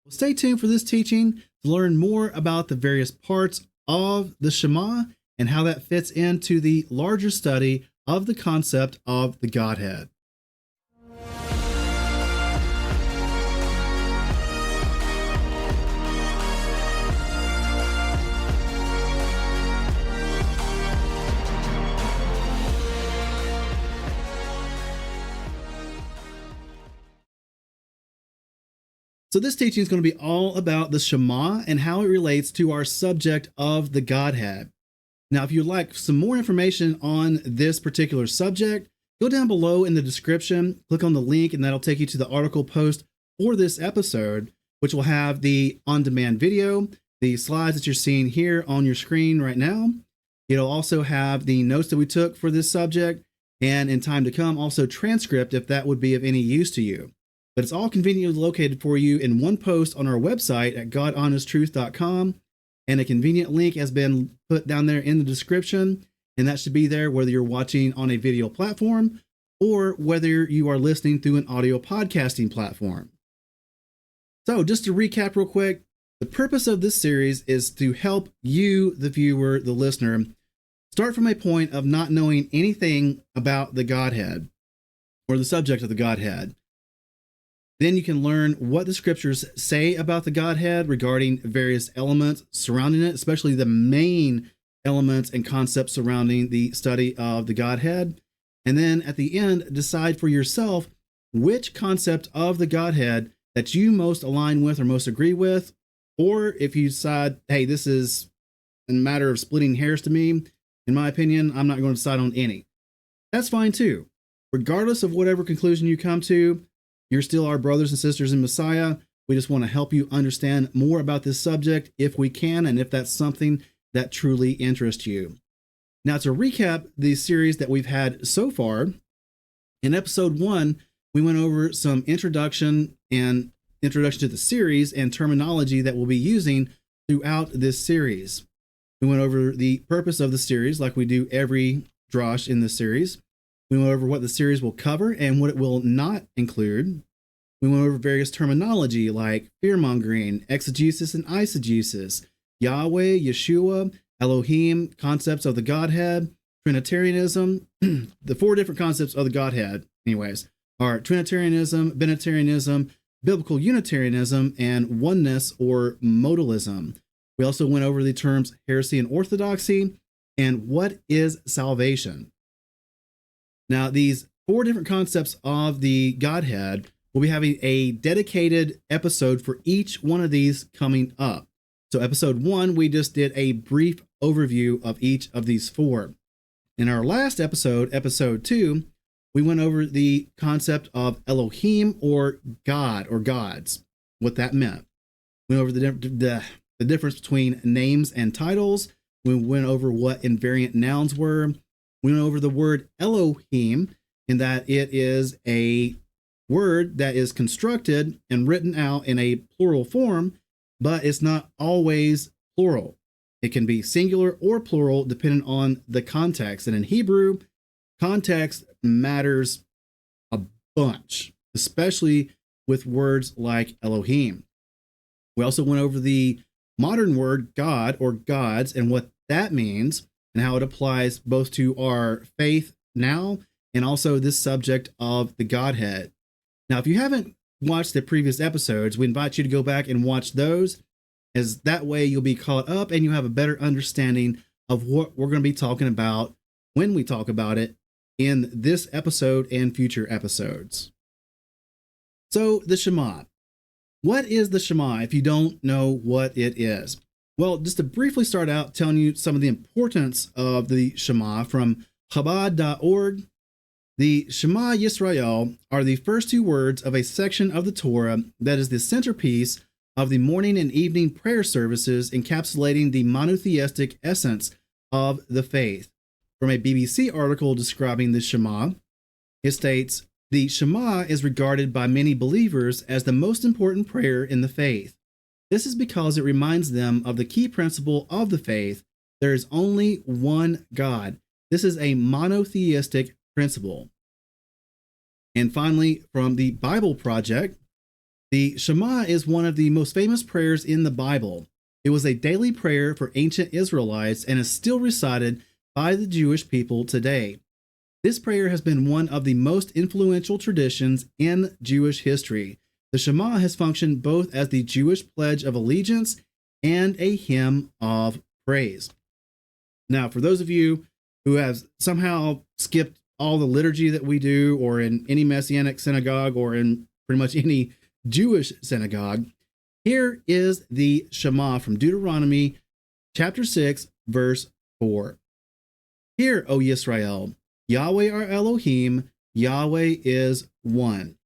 Stay tuned for this teaching to learn more about the various parts of the Shema and how that fits into the larger study of the concept of the Godhead. So this teaching is going to be all about the Shema and how it relates to our subject of the Godhead. Now, if you'd like some more information on this particular subject, go down below in the description, click on the link, and that'll take you to the article post for this episode, which will have the on-demand video, the slides that you're seeing here on your screen right now. It'll also have the notes that we took for this subject, and in time to come, also transcript if that would be of any use to you. But it's all conveniently located for you in one post on our website at godhonesttruth.com, and a convenient link has been put down there in the description, and that should be there whether you're watching on a video platform or whether you are listening through an audio podcasting platform. So just to recap real quick, the purpose of this series is to help you, the viewer, the listener, start from a point of not knowing anything about the Godhead or the subject of the Godhead. Then you can learn what the scriptures say about the Godhead regarding various elements surrounding it, especially the main elements and concepts surrounding the study of the Godhead. And then at the end, decide for yourself which concept of the Godhead that you most align with or most agree with. Or if you decide, hey, this is a matter of splitting hairs to me, in my opinion, I'm not going to decide on any. That's fine too. Regardless of whatever conclusion you come to, you're still our brothers and sisters in Messiah. We just want to help you understand more about this subject if we can, and if that's something that truly interests you. Now, to recap the series that we've had so far, in episode 1, we went over some introduction to the series and terminology that we'll be using throughout this series. We went over the purpose of the series, like we do every drosh in this series. We went over what the series will cover and what it will not include. We went over various terminology like fear-mongering, exegesis and eisegesis, Yahweh, Yeshua, Elohim, concepts of the Godhead, Trinitarianism. The 4 different concepts of the Godhead, anyways, are Trinitarianism, Binitarianism, Biblical Unitarianism, and oneness or modalism. We also went over the terms heresy and orthodoxy, and what is salvation. Now, these 4 different concepts of the Godhead, we'll be having a dedicated episode for each one of these coming up. So episode 1, we just did a brief overview of each of these 4. In our last episode, episode 2, we went over the concept of Elohim or God or gods, what that meant. We went over the difference between names and titles. We went over what invariant nouns were. We went over the word Elohim, in that it is a word that is constructed and written out in a plural form, but it's not always plural. It can be singular or plural depending on the context. And in Hebrew, context matters a bunch, especially with words like Elohim. We also went over the modern word God or gods and what that means, and how it applies both to our faith now and also this subject of the Godhead. Now, if you haven't watched the previous episodes, we invite you to go back and watch those, as that way you'll be caught up and you have a better understanding of what we're going to be talking about when we talk about it in this episode and future episodes. So, the Shema. What is the Shema if you don't know what it is? Well, just to briefly start out telling you some of the importance of the Shema from Chabad.org, the Shema Yisrael are the first 2 words of a section of the Torah that is the centerpiece of the morning and evening prayer services, encapsulating the monotheistic essence of the faith. From a BBC article describing the Shema, it states, "The Shema is regarded by many believers as the most important prayer in the faith. This is because it reminds them of the key principle of the faith: there is only one God. This is a monotheistic principle." And finally, from the Bible Project, The Shema is one of the most famous prayers in the Bible. It was a daily prayer for ancient Israelites and is still recited by the Jewish people today. This prayer has been one of the most influential traditions in Jewish history. The Shema has functioned both as the Jewish pledge of allegiance and a hymn of praise. Now, for those of you who have somehow skipped all the liturgy that we do, or in any Messianic synagogue, or in pretty much any Jewish synagogue, here is the Shema from Deuteronomy chapter 6, verse 4. Hear, O Yisrael, Yahweh our Elohim, Yahweh is one.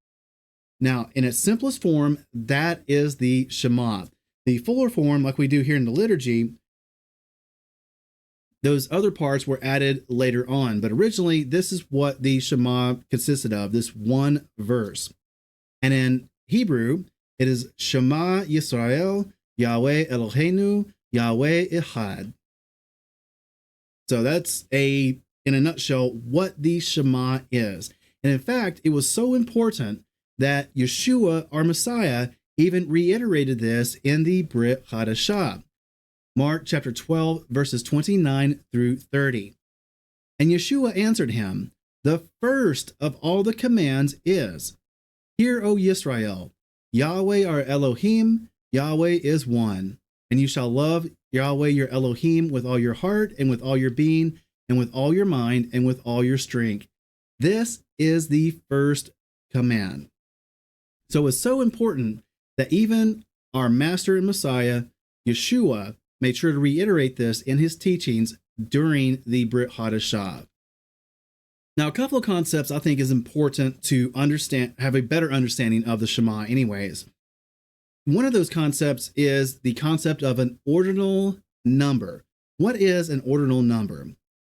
Now, in its simplest form, that is the Shema. The fuller form, like we do here in the liturgy, those other parts were added later on. But originally, this is what the Shema consisted of, this one verse. And in Hebrew, it is Shema Yisrael, Yahweh Eloheinu, Yahweh echad. So that's in a nutshell, what the Shema is. And in fact, it was so important that Yeshua, our Messiah, even reiterated this in the Brit Hadashah. Mark chapter 12, verses 29 through 30. And Yeshua answered him, the first of all the commands is, Hear, O Yisrael, Yahweh our Elohim, Yahweh is one. And you shall love Yahweh your Elohim with all your heart and with all your being and with all your mind and with all your strength. This is the first command. So it's so important that even our Master and Messiah, Yeshua, made sure to reiterate this in his teachings during the Brit Hadashah. Now, a couple of concepts I think is important to understand, have a better understanding of the Shema anyways. One of those concepts is the concept of an ordinal number. What is an ordinal number?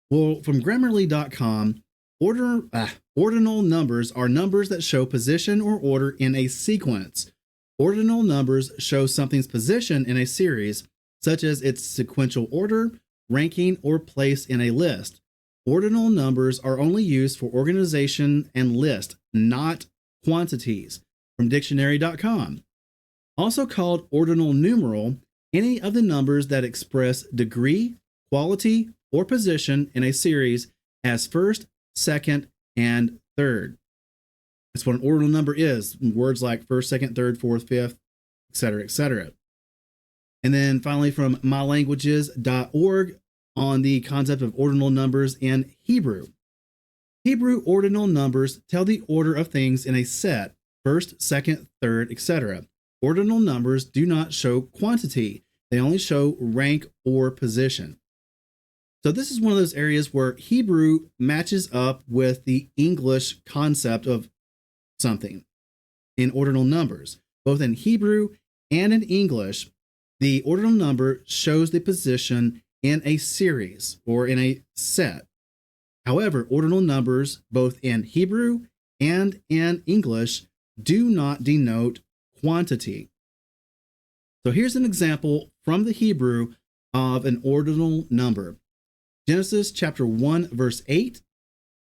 Well, from Grammarly.com, ordinal numbers are numbers that show position or order in a sequence. Ordinal numbers show something's position in a series, such as its sequential order, ranking, or place in a list. Ordinal numbers are only used for organization and list, not quantities, from dictionary.com. Also called ordinal numeral, any of the numbers that express degree, quality, or position in a series as first, second, and third. That's what an ordinal number is. Words like first, second, third, fourth, fifth, etc., etc. And then finally from mylanguages.org on the concept of ordinal numbers in Hebrew. Hebrew ordinal numbers tell the order of things in a set, first, second, third, etc. Ordinal numbers do not show quantity. They only show rank or position. So this is one of those areas where Hebrew matches up with the English concept of something in ordinal numbers. Both in Hebrew and in English, the ordinal number shows the position in a series or in a set. However, ordinal numbers, both in Hebrew and in English, do not denote quantity. So here's an example from the Hebrew of an ordinal number. Genesis chapter 1, verse 8.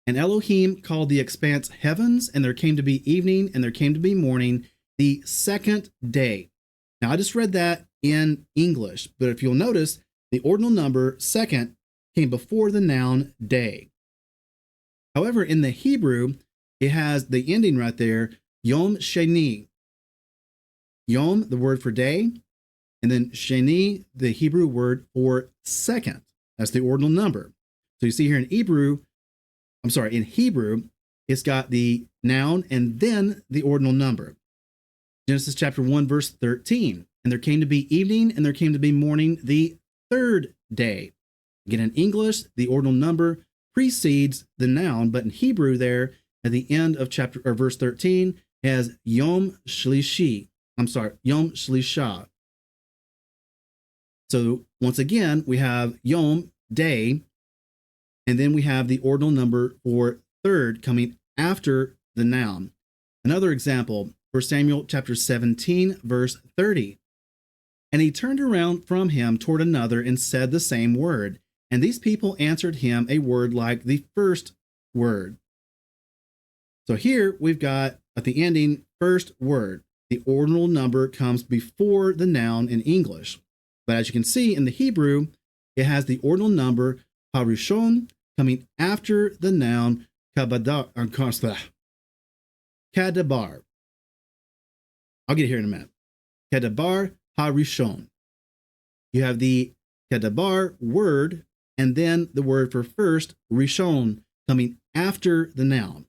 And Elohim called the expanse heavens, and there came to be evening, and there came to be morning, the second day. Now, I just read that in English, but if you'll notice, the ordinal number second came before the noun day. However, in the Hebrew, it has the ending right there, Yom Sheni. Yom, the word for day, and then Sheni, the Hebrew word for second. That's the ordinal number. So you see here in Hebrew, it's got the noun and then the ordinal number. Genesis chapter 1, verse 13. And there came to be evening, and there came to be morning the third day. Again, in English, the ordinal number precedes the noun, but in Hebrew there, at the end of chapter or verse 13, has Yom Shlisha. So once again, we have Yom, day, and then we have the ordinal number for third coming after the noun. Another example, 1 Samuel chapter 17, verse 30. And he turned around from him toward another and said the same word. And these people answered him a word like the first word. So here we've got at the ending, first word. the ordinal number comes before the noun in English. But as you can see in the Hebrew, it has the ordinal number harishon coming after the noun kadabar. I'll get it here in a minute. Kadabar harishon. You have the kadabar word and then the word for first, rishon, coming after the noun.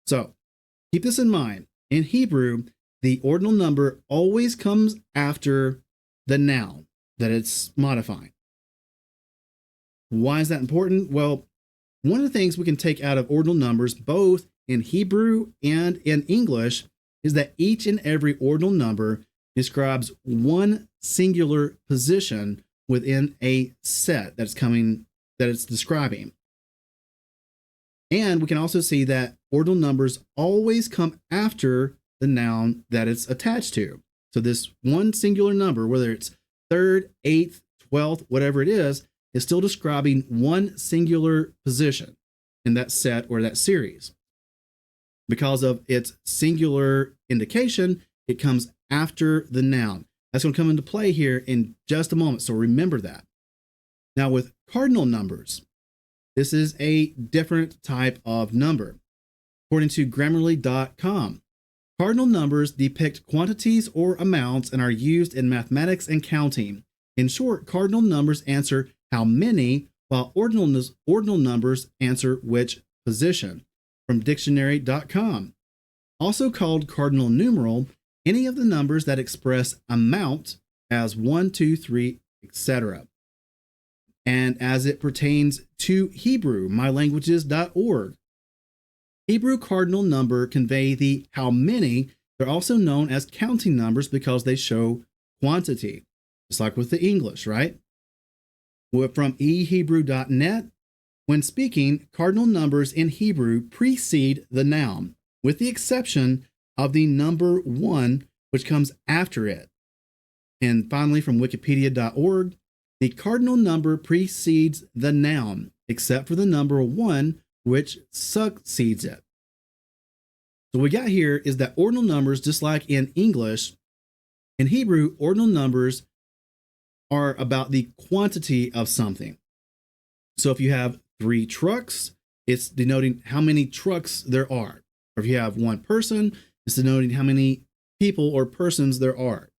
So keep this in mind. In Hebrew, the ordinal number always comes after the noun that it's modifying. Why is that important? Well, one of the things we can take out of ordinal numbers, both in Hebrew and in English, is that each and every ordinal number describes one singular position within a set that it's describing. And we can also see that ordinal numbers always come after the noun that it's attached to. So this one singular number, whether it's third, eighth, 12th, whatever it is still describing one singular position in that set or that series. Because of its singular indication, it comes after the noun. That's going to come into play here in just a moment, so remember that. Now with cardinal numbers, this is a different type of number. According to Grammarly.com, cardinal numbers depict quantities or amounts and are used in mathematics and counting. In short, cardinal numbers answer how many, while ordinal numbers answer which position. From dictionary.com. Also called cardinal numeral, any of the numbers that express amount as 1, 2, 3, etc. And as it pertains to Hebrew, mylanguages.org, Hebrew cardinal number convey the how many. They're also known as counting numbers because they show quantity, just like with the English, right? We're from ehebrew.net. When speaking, cardinal numbers in Hebrew precede the noun, with the exception of the number 1, which comes after it. And finally, from wikipedia.org, the cardinal number precedes the noun, except for the number 1, which succeeds it. So what we got here is that ordinal numbers, just like in English, in Hebrew, ordinal numbers are about the quantity of something. So if you have 3 trucks, it's denoting how many trucks there are. Or if you have 1 person, it's denoting how many people or persons there are.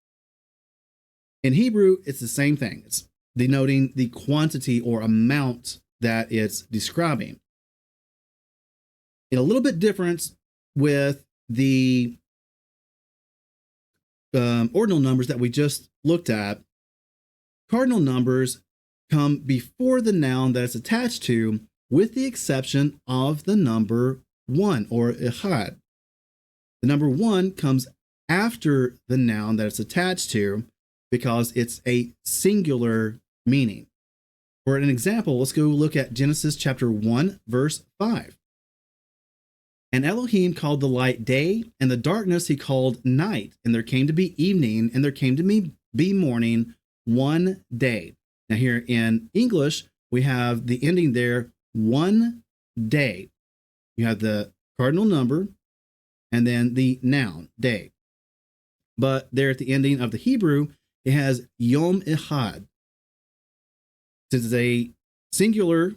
In Hebrew, it's the same thing. It's denoting the quantity or amount that it's describing. And a little bit different with the ordinal numbers that we just looked at. Cardinal numbers come before the noun that it's attached to, with the exception of the number 1 or echad. The number 1 comes after the noun that it's attached to because it's a singular meaning. For an example, let's go look at Genesis chapter 1, verse 5. And Elohim called the light day, and the darkness he called night. And there came to be evening, and there came to be morning, one day. Now here in English, we have the ending there, one day. You have the cardinal number and then the noun, day. But there at the ending of the Hebrew, it has yom echad. Since it's a singular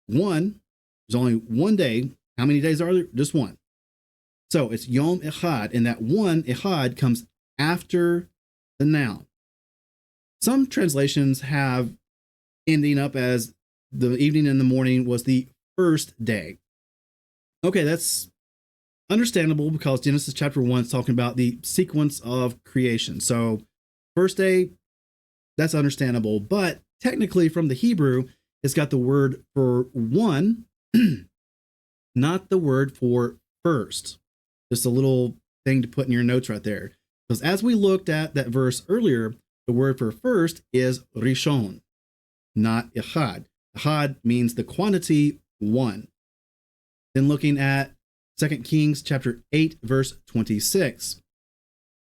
one, there's only one day. How many days are there? Just one. So it's yom echad, and that one echad comes after the noun. Some translations have ending up as the evening and the morning was the first day. Okay, that's understandable because Genesis chapter 1 is talking about the sequence of creation. So first day, that's understandable. But technically from the Hebrew, it's got the word for one, not the word for first. Just a little thing to put in your notes right there. Because as we looked at that verse earlier, the word for first is rishon, not echad. Echad means the quantity 1. Then looking at 2 Kings chapter 8, verse 26.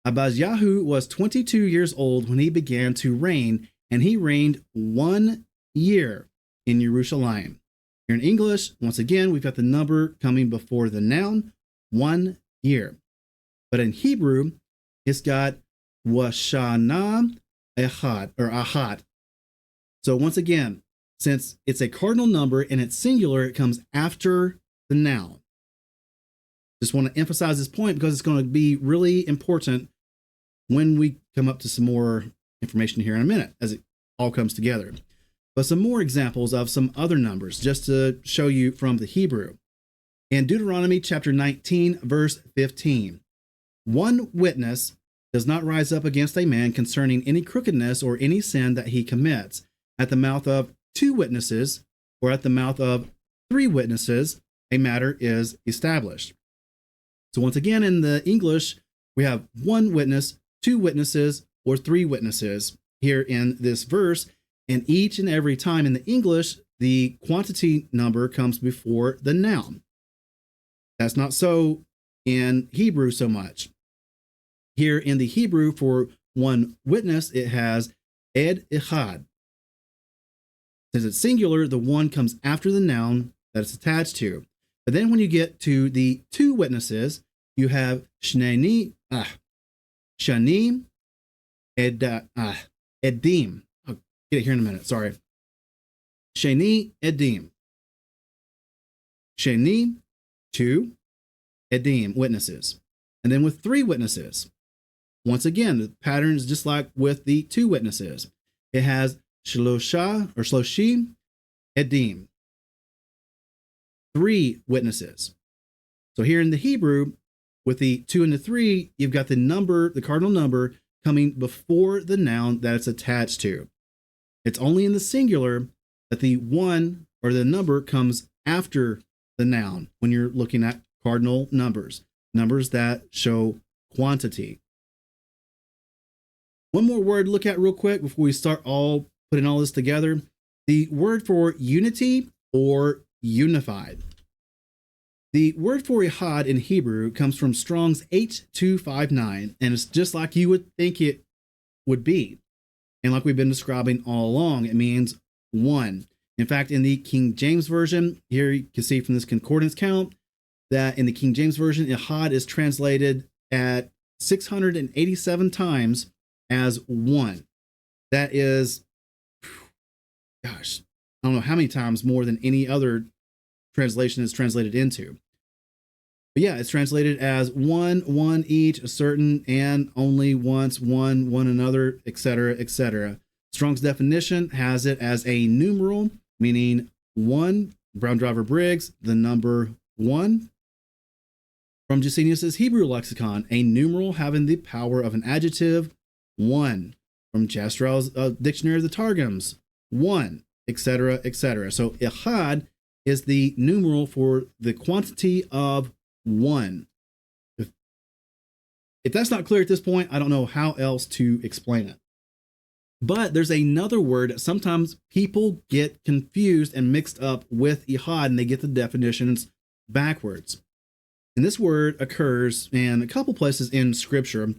Abijah was 22 years old when he began to reign, and he reigned 1 year in Jerusalem. Here in English, once again, we've got the number coming before the noun, 1 year. But in Hebrew, it's got washana echad or ahad. So once again, since it's a cardinal number and it's singular, it comes after the noun. Just want to emphasize this point because it's going to be really important when we come up to some more information here in a minute as it all comes together. But some more examples of some other numbers just to show you from the Hebrew. In Deuteronomy chapter 19, verse 15, one witness does not rise up against a man concerning any crookedness or any sin that he commits. At the mouth of two witnesses or at the mouth of three witnesses, a matter is established. So once again, in the English, we have one witness, two witnesses, or three witnesses here in this verse. And each and every time in the English, the quantity number comes before the noun. That's not so in Hebrew so much. Here in the Hebrew, for one witness, it has echad. Since it's singular, the one comes after the noun that it's attached to. But then when you get to the two witnesses, you have shani, edim. I'll get it here in a minute. Sorry. Shani, edim. Shani, two, edim, witnesses. And then with three witnesses, once again, the pattern is just like with the two witnesses. It has shlosha or shloshi, edim. Three witnesses. So here in the Hebrew, with the two and the three, you've got the number, the cardinal number, coming before the noun that it's attached to. It's only in the singular that the one or the number comes after the noun when you're looking at cardinal numbers, numbers that show quantity. One more word to look at real quick before we start putting all this together. The word for unity or unified. The word for echad in Hebrew comes from Strong's H259, and it's just like you would think it would be. And like we've been describing all along, it means one. In fact, in the King James Version, here you can see from this concordance count that in the King James Version, echad is translated at 687 times as one. That is, gosh, I don't know how many times more than any other translation is translated into. But yeah, it's translated as one, one each, a certain, and only once, one, one another, etc., etc. Strong's definition has it as a numeral, meaning one, Brown Driver Briggs, the number one. From Gesenius's Hebrew lexicon, a numeral having the power of an adjective, one. From Jastrow's Dictionary of the Targums, one, etc., etc. So echad is the numeral for the quantity of one. If that's not clear at this point, I don't know how else to explain it. But there's another word that sometimes people get confused and mixed up with echad, and they get the definitions backwards. And this word occurs in a couple places in Scripture,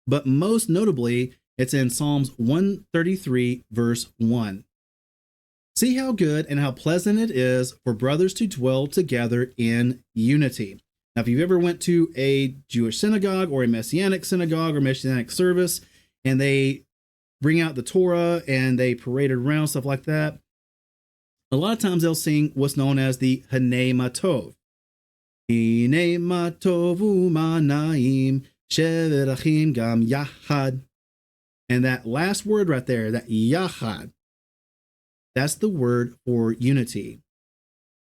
but most notably, it's in Psalms 133, verse 1. See how good and how pleasant it is for brothers to dwell together in unity. Now, if you've ever went to a Jewish synagogue or a Messianic synagogue or Messianic service, and they bring out the Torah and they parade it around, stuff like that, a lot of times they'll sing what's known as the Hanei Matov. Hanei Matov u'manaim sheverachim gam yachad. And that last word right there, that yachad, that's the word for unity.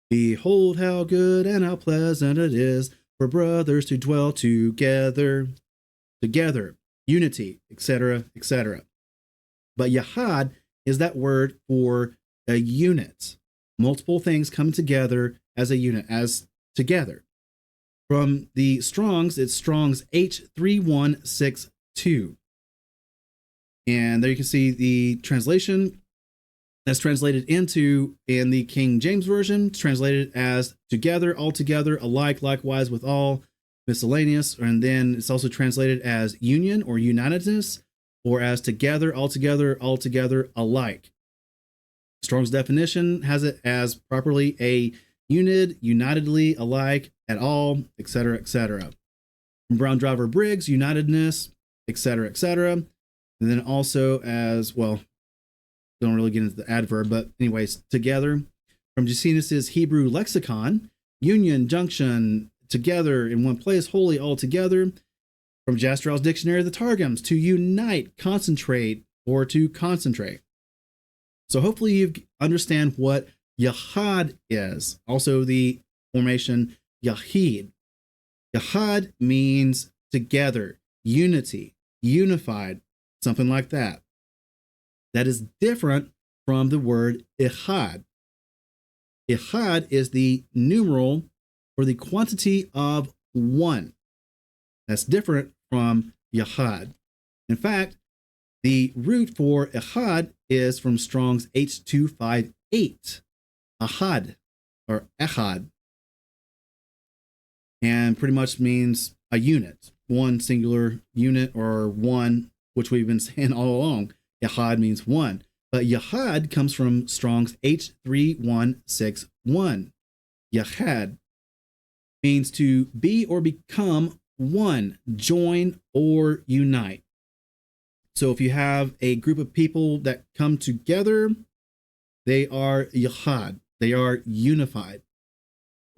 Behold how good and how pleasant it is for brothers to dwell together, unity, etc., etc. But yahad is that word for a unit. Multiple things come together as a unit, as together. From the Strong's, it's Strong's H3162. And there you can see the translation that's translated into, in the King James Version, it's translated as together, altogether, alike, likewise, with all, miscellaneous. And then it's also translated as union or unitedness, or as together, altogether, altogether, alike. Strong's definition has it as properly a unid, unitedly, alike, at all, etc., etc. From Brown Driver Briggs, unitedness, etc., etc. And then also as well, don't really get into the adverb, but anyways, together. From Josephus's Hebrew lexicon, union, junction, together in one place, wholly, all together. From Jastrow's Dictionary of the Targums, to unite, concentrate, or to concentrate. So hopefully you understand what echad is. Also the formation yahid. Echad means together, unity, unified, something like that. That is different from the word echad. Echad is the numeral for the quantity of one. That's different from yahad. In fact, the root for echad is from Strong's H258, ahad or echad, and pretty much means a unit, one singular unit or one, which we've been saying all along. Echad means one, but yahad comes from Strong's H3161. Yahad means to be or become one, join or unite. So if you have a group of people that come together, they are echad, they are unified.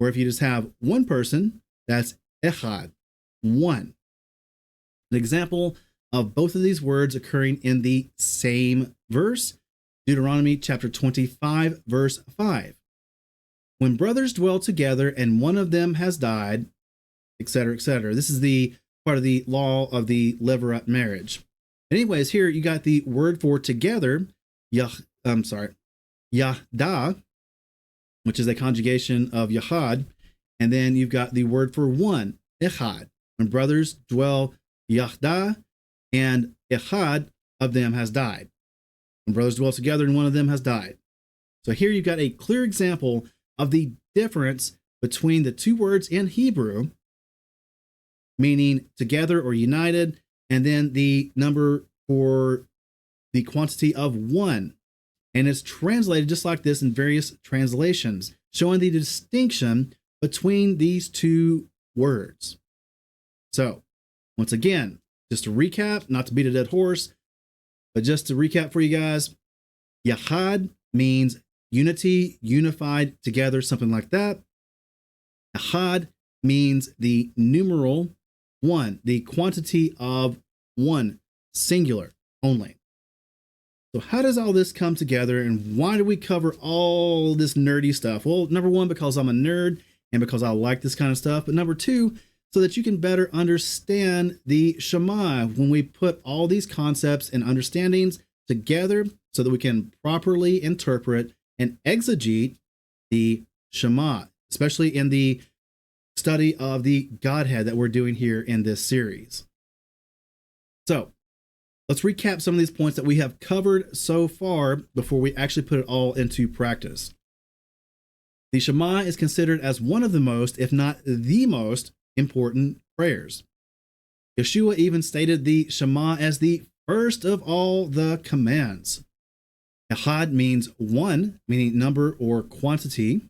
Or if you just have one person, that's echad, one. An example of both of these words occurring in the same verse, Deuteronomy chapter 25, verse 5. When brothers dwell together and one of them has died, etc., etc. This is the part of the law of the levirate marriage. Anyways, here you got the word for together, yahda, which is a conjugation of yahad, and then you've got the word for one, echad. When brothers dwell yahda, and echad of them has died. When brothers dwell together and one of them has died. So here you've got a clear example of the difference between the two words in Hebrew, meaning together or united, and then the number for the quantity of one. And it's translated just like this in various translations, showing the distinction between these two words. So, once again, just to recap, not to beat a dead horse, but just to recap for you guys, yahad means unity, unified, together, something like that. Echad means the numeral one, the quantity of one, singular only. So how does all this come together, and why do we cover all this nerdy stuff? Well, number one, because I'm a nerd and because I like this kind of stuff. But number two, so that you can better understand the Shema when we put all these concepts and understandings together so that we can properly interpret and exegete the Shema, especially in the study of the Godhead that we're doing here in this series. So let's recap some of these points that we have covered so far before we actually put it all into practice. The Shema is considered as one of the most, if not the most, important prayers. Yeshua even stated the Shema as the first of all the commands. Echad means one, meaning number or quantity.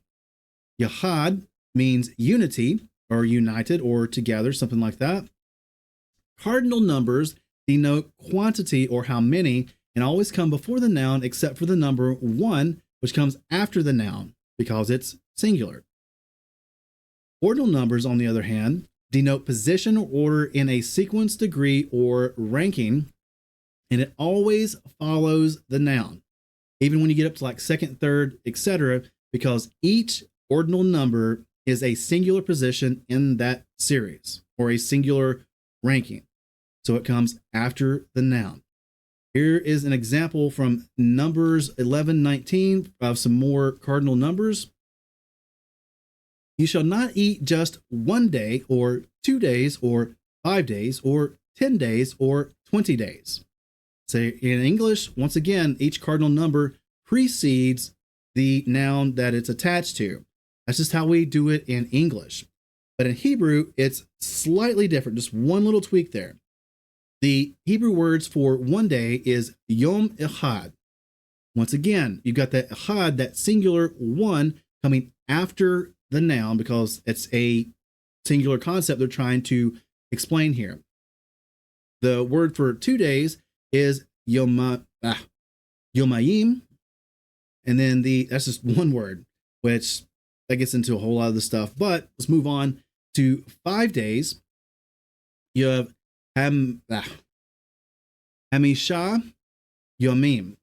Yahad means unity or united or together, something like that. Cardinal numbers denote quantity or how many and always come before the noun except for the number one, which comes after the noun because it's singular. Ordinal numbers, on the other hand, denote position or order in a sequence, degree, or ranking, and it always follows the noun, even when you get up to like second, third, etc., because each ordinal number is a singular position in that series or a singular ranking. So it comes after the noun. Here is an example from Numbers 11:19 of some more cardinal numbers. You shall not eat just 1 day or 2 days or 5 days or 10 days or 20 days. So in English, once again, each cardinal number precedes the noun that it's attached to. That's just how we do it in English. But in Hebrew, it's slightly different, just one little tweak there. The Hebrew words for 1 day is yom echad. Once again, you've got that echad, that singular one, coming after the noun because it's a singular concept they're trying to explain here. The word for 2 days is yomayim, and then that's just one word, which that gets into a whole lot of the stuff. But let's move on to 5 days. You have hamisha yomim,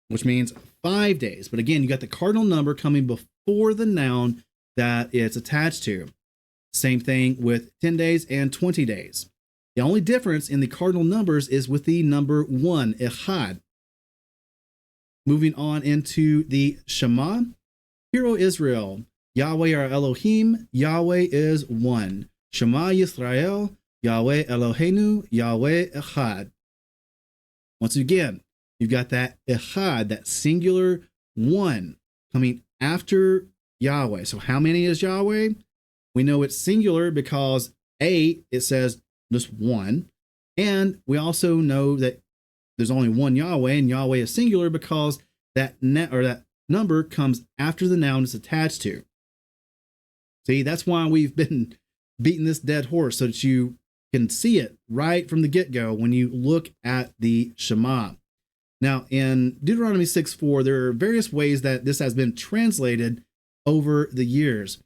which means 5 days. But again, you got the cardinal number coming before the noun that it's attached to. Same thing with 10 days and 20 days. The only difference in the cardinal numbers is with the number 1, echad. Moving on into the Shema. Hear, O Israel, Yahweh our Elohim, Yahweh is one. Shema Yisrael, Yahweh Eloheinu, Yahweh echad. Once again, you've got that echad, that singular one coming after Yahweh. So how many is Yahweh? We know it's singular because it says just one. And we also know that there's only one Yahweh, and Yahweh is singular because that number comes after the noun it's attached to. See, that's why we've been beating this dead horse, so that you can see it right from the get-go when you look at the Shema. Now, in Deuteronomy 6:4, there are various ways that this has been translated over the years.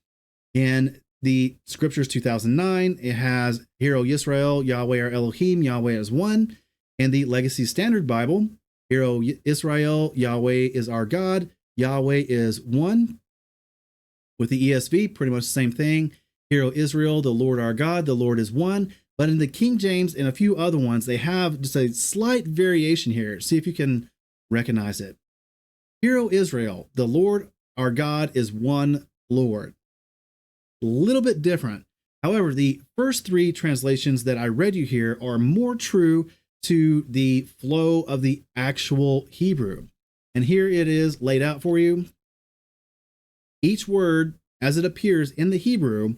In the Scriptures 2009, it has, Hear, O Yisrael, Yahweh our Elohim, Yahweh is one. In the Legacy Standard Bible, Hear, O Israel, Yahweh is our God, Yahweh is one. With the ESV, pretty much the same thing. Hear, O Israel, the Lord our God, the Lord is one. But in the King James and a few other ones, they have just a slight variation here. See if you can recognize it. Hear, O Israel, the Lord our God is one Lord. A little bit different. However, the first 3 translations that I read you here are more true to the flow of the actual Hebrew. And here it is laid out for you. Each word, as it appears in the Hebrew,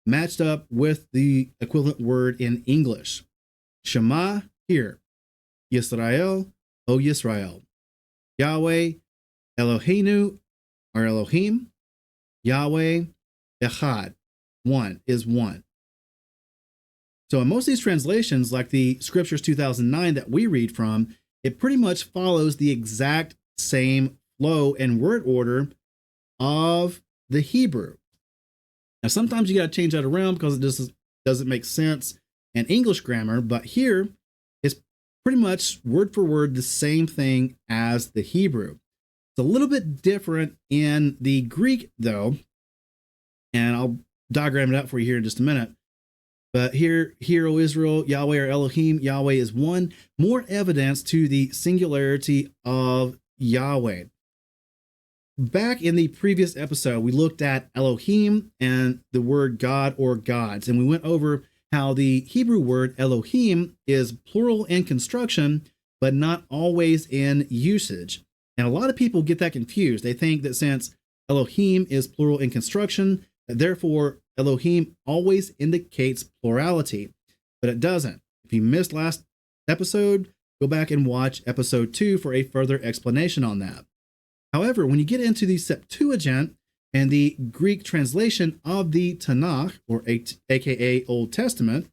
matched up with the equivalent word in English. Shema, hear. Yisrael, O Yisrael. Yahweh, Eloheinu, or Elohim. Yahweh, echad, one, is one. So in most of these translations, like the Scriptures 2009 that we read from, it pretty much follows the exact same flow and word order of the Hebrew. Now, sometimes you got to change that around because it just doesn't make sense in English grammar, but here it's pretty much word for word the same thing as the Hebrew. It's a little bit different in the Greek, though, and I'll diagram it out for you here in just a minute. But here, O Israel, Yahweh our Elohim, Yahweh is one. More evidence to the singularity of Yahweh. Back in the previous episode, we looked at Elohim and the word God or gods, and we went over how the Hebrew word Elohim is plural in construction, but not always in usage. And a lot of people get that confused. They think that since Elohim is plural in construction, that therefore Elohim always indicates plurality, but it doesn't. If you missed last episode, go back and watch episode 2 for a further explanation on that. However, when you get into the Septuagint and the Greek translation of the Tanakh, or aka Old Testament,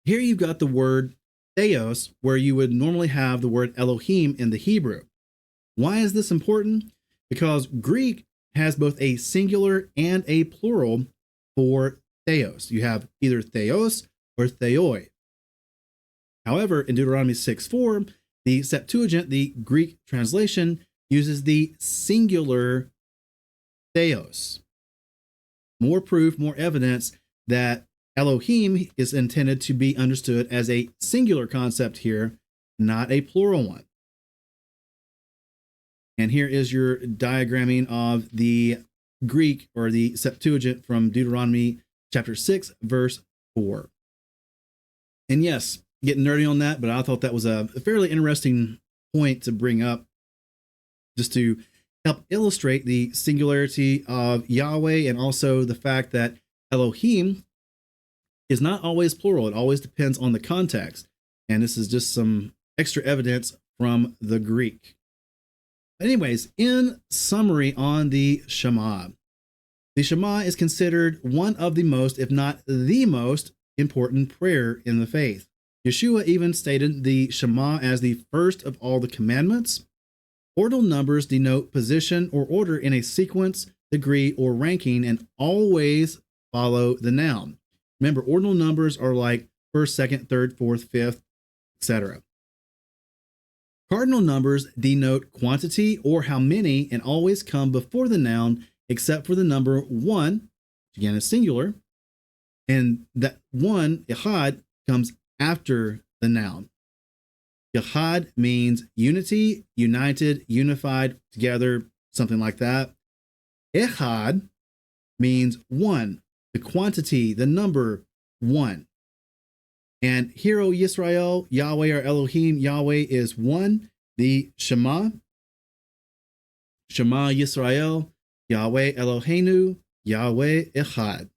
here you've got the word theos, where you would normally have the word Elohim in the Hebrew. Why is this important? Because Greek has both a singular and a plural for theos. You have either theos or theoi. However, in Deuteronomy 6:4, the Septuagint, the Greek translation, uses the singular theos. More proof, more evidence that Elohim is intended to be understood as a singular concept here, not a plural one. And here is your diagramming of the Greek or the Septuagint from Deuteronomy chapter 6, verse 4. And yes, getting nerdy on that, but I thought that was a fairly interesting point to bring up, just to help illustrate the singularity of Yahweh, and also the fact that Elohim is not always plural. It always depends on the context. And this is just some extra evidence from the Greek. Anyways, in summary on the Shema is considered one of the most, if not the most, important prayer in the faith. Yeshua even stated the Shema as the first of all the commandments. Ordinal numbers denote position or order in a sequence, degree, or ranking, and always follow the noun. Remember, ordinal numbers are like first, second, third, fourth, fifth, etc. Cardinal numbers denote quantity or how many and always come before the noun except for the number 1, which again is singular, and that 1, echad, comes after the noun. Echad means unity, united, unified, together, something like that. Echad means 1, the quantity, the number 1. And Hear, O Yisrael, Yahweh our Elohim, Yahweh is 1. The Shema, Shema Yisrael, Yahweh Eloheinu, Yahweh echad.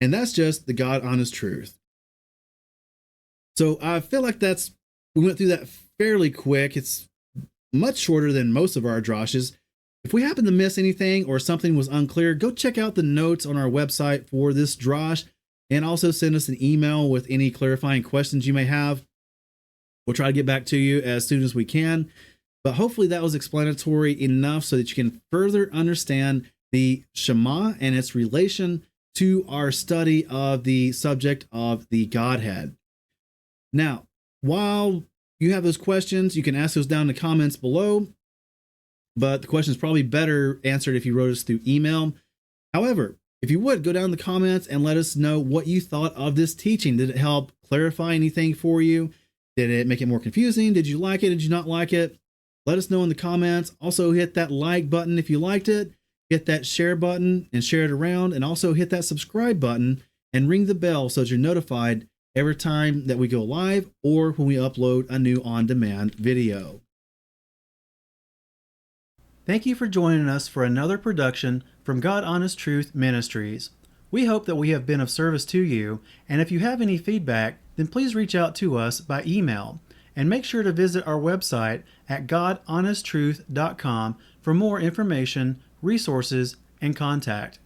And that's just the God honest truth. So I feel like we went through that fairly quick. It's much shorter than most of our droshes. If we happen to miss anything or something was unclear, go check out the notes on our website for this drosh, and also send us an email with any clarifying questions you may have. We'll try to get back to you as soon as we can. But hopefully that was explanatory enough so that you can further understand the Shema and its relation to our study of the subject of the Godhead. Now, while you have those questions, you can ask those down in the comments below, but the question is probably better answered if you wrote us through email. However, if you would, go down in the comments and let us know what you thought of this teaching. Did it help clarify anything for you? Did it make it more confusing? Did you like it? Did you not like it? Let us know in the comments. Also, hit that like button if you liked it. Hit that share button and share it around. And also hit that subscribe button and ring the bell so that you're notified every time that we go live or when we upload a new on-demand video. Thank you for joining us for another production from God Honest Truth Ministries. We hope that we have been of service to you, and if you have any feedback, then please reach out to us by email, and make sure to visit our website at godhonesttruth.com for more information, resources, and contact.